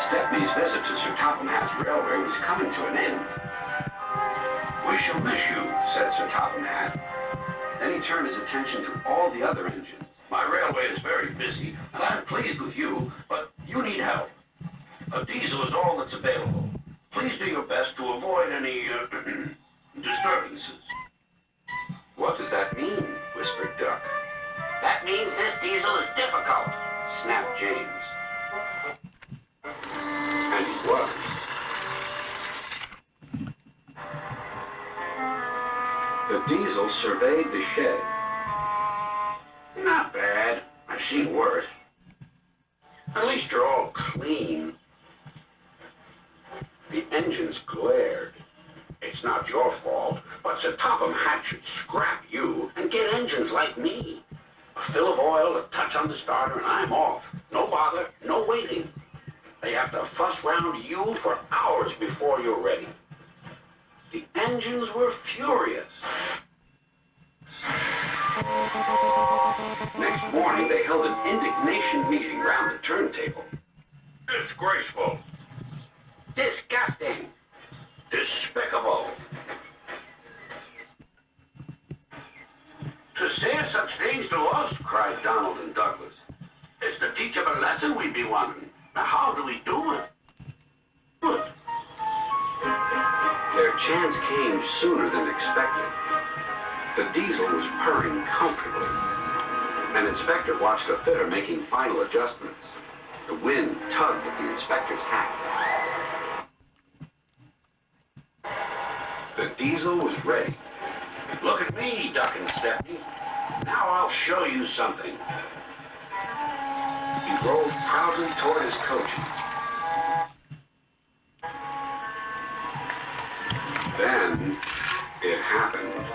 Stepney's visit to Sir Topham Hatt's railway was coming to an end. "We shall miss you," said Sir Topham Hatt. Then he turned his attention to all the other engines. "My railway is very busy, and I'm pleased with you, but you need help. A diesel is all that's available. Please do your best to avoid any disturbances." "What does that mean?" whispered Duck. "That means this diesel is difficult," snapped James. And he was. The diesel surveyed the shed. "Not bad. I've seen worse. At least you're all clean." The engines glared. "It's not your fault, but Sir Topham Hatt should scrap you and get engines like me. A fill of oil, a touch on the starter, and I'm off. No bother, no waiting. They have to fuss round you for hours before you're ready." The engines were furious. Next morning, they held an indignation meeting round the turntable. "Disgraceful. Disgusting. Despicable. To say such things to us," cried Donald and Douglas, "is to teach them a lesson we'd be wanting. Now how do we do it?" Good. Their chance came sooner than expected. The diesel was purring comfortably. An inspector watched a fitter making final adjustments. The wind tugged at the inspector's hat. The diesel was ready. "Look at me, Duck and Stepney. Now I'll show you something." He rolled proudly toward his coaches. Then it happened.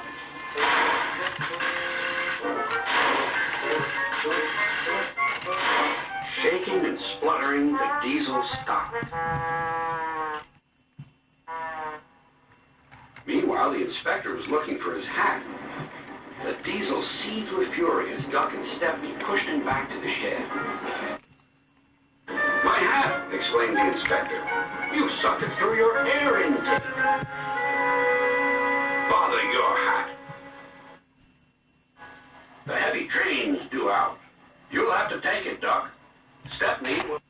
Shaking and spluttering, the diesel stopped. Meanwhile, the inspector was looking for his hat. The diesel seethed with fury as Duck and Stepney pushed him back to the shed. "My hat!" exclaimed the inspector. "You sucked it through your air intake." "Bother your hat. The heavy train's due out. You'll have to take it, Duck. Stepney will..."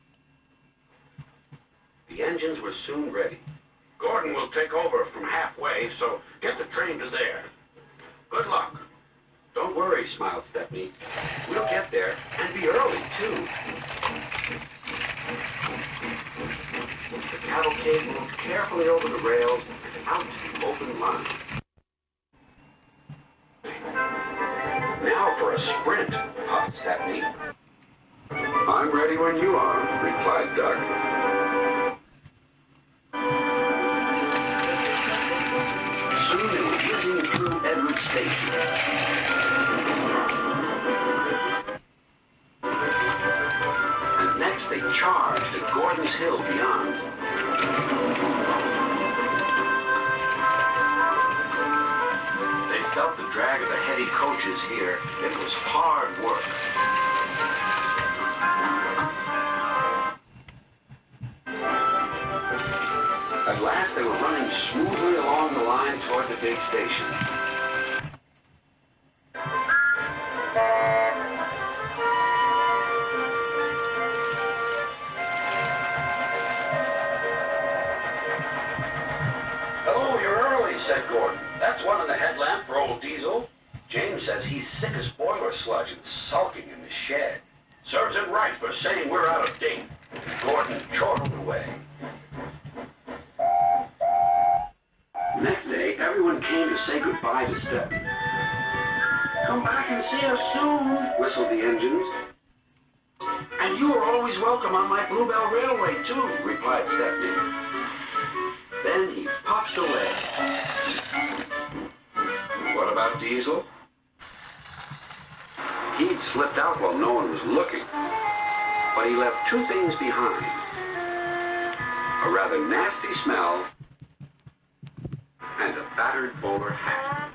The engines were soon ready. "Gordon will take over from halfway, so get the train to there. Good luck." "Don't worry," smiled Stepney. "We'll get there, and be early, too." The cavalcade moved carefully over the rails and out to the open line. "Now for a sprint," puffed Stepney. "I'm ready when you are," replied Duck. Soon they were whizzing through Edward Station. And next they charged at Gordon's Hill beyond. They felt the drag of the heavy coaches here. It was hard work. At last they were running smoothly along the line toward the big station. "Hello, you're early," said Gordon. "That's one in the headlamp for old Diesel. James says he's sick as boiler sludge and sulking in the shed. Serves him right for saying we're out of date." Gordon chortled away. Next day, everyone came to say goodbye to Stepney. "Come back and see us soon," whistled the engines. "And you are always welcome on my Bluebell Railway, too," replied Stepney. Then he puffed away. What about Diesel? He'd slipped out while no one was looking. But he left two things behind. A rather nasty smell and a battered bowler hat.